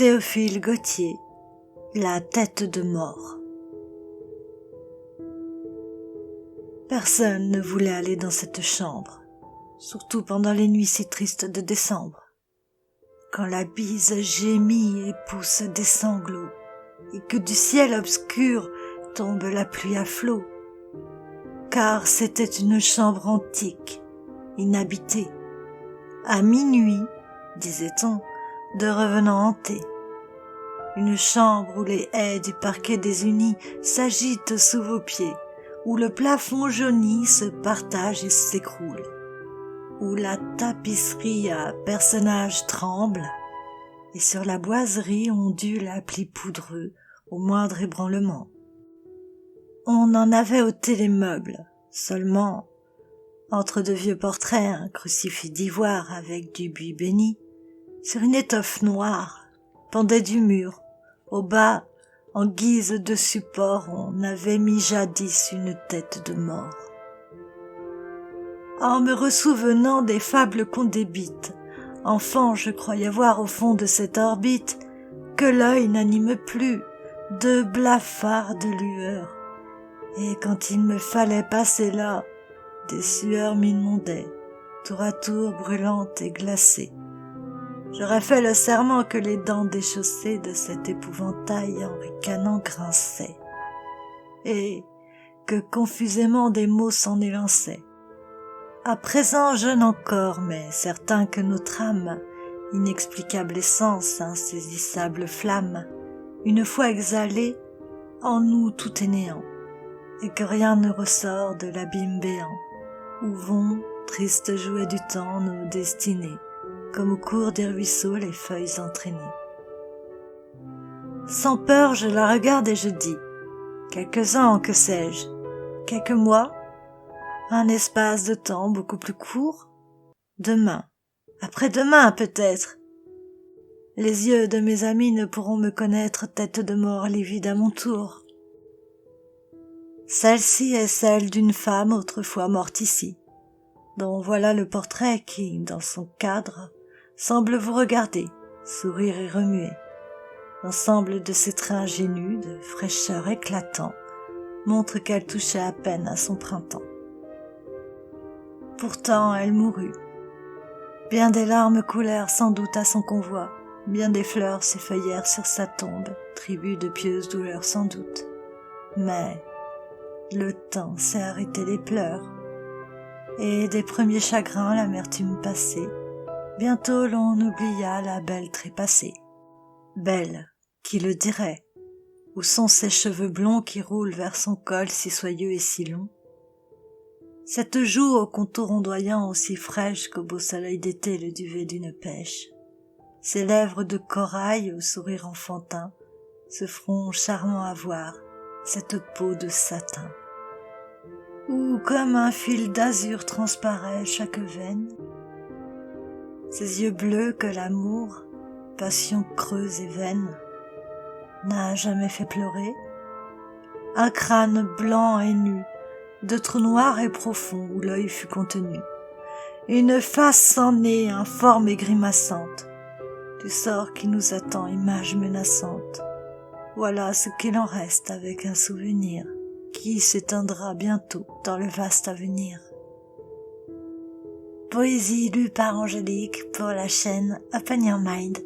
Théophile Gautier, la tête de mort. Personne ne voulait aller dans cette chambre, surtout pendant les nuits si tristes de décembre, quand la bise gémit et pousse des sanglots, et que du ciel obscur tombe la pluie à flots, car c'était une chambre antique, inhabitée, à minuit, disait-on, de revenants hantés. Une chambre où les haies du parquet désunis s'agitent sous vos pieds, où le plafond jauni se partage et s'écroule, où la tapisserie à personnages tremble, et sur la boiserie ondule à plis poudreux au moindre ébranlement. On en avait ôté les meubles, seulement, entre de vieux portraits, un crucifix d'ivoire avec du buis béni, sur une étoffe noire, pendait du mur. Au bas, en guise de support, on avait mis jadis une tête de mort. En me ressouvenant des fables qu'on débite, enfant, je croyais voir au fond de cette orbite que l'œil n'anime plus de blafardes lueurs. Et quand il me fallait passer là, des sueurs m'inondaient, tour à tour brûlantes et glacées. J'aurais fait le serment que les dents déchaussées de cet épouvantail en ricanant grinçaient, et que confusément des mots s'en élançaient. À présent jeune encore, mais certain que notre âme, inexplicable essence, insaisissable flamme, une fois exhalée, en nous tout est néant, et que rien ne ressort de l'abîme béant, où vont, tristes jouets du temps, nos destinées, comme au cours des ruisseaux les feuilles entraînées. Sans peur, je la regarde et je dis, quelques ans, que sais-je, quelques mois, un espace de temps beaucoup plus court, demain, après-demain peut-être. Les yeux de mes amis ne pourront me connaître tête de mort livide à mon tour. Celle-ci est celle d'une femme autrefois morte ici, dont voilà le portrait qui, dans son cadre, semble vous regarder, sourire et remuer. L'ensemble de ses traits ingénus, de fraîcheur éclatant, montre qu'elle touchait à peine à son printemps. Pourtant elle mourut. Bien des larmes coulèrent sans doute à son convoi, bien des fleurs s'effeuillèrent sur sa tombe, tribut de pieuses douleurs sans doute. Mais le temps sait arrêter les pleurs, et des premiers chagrins l'amertume passée, bientôt l'on oublia la belle trépassée. Belle, qui le dirait? Où sont ses cheveux blonds qui roulent vers son col si soyeux et si long? Cette joue au contour ondoyant aussi fraîche qu'au beau soleil d'été le duvet d'une pêche. Ses lèvres de corail au sourire enfantin, ce front charmant à voir, cette peau de satin. Où comme un fil d'azur transparaît chaque veine, ces yeux bleus que l'amour, passion creuse et vaine, n'a jamais fait pleurer, un crâne blanc et nu, de trous noirs et profonds où l'œil fut contenu, une face sans nez informe et grimaçante, du sort qui nous attend, image menaçante. Voilà ce qu'il en reste avec un souvenir qui s'éteindra bientôt dans le vaste avenir. Poésie lue par Angélique pour la chaîne Open Your Mind.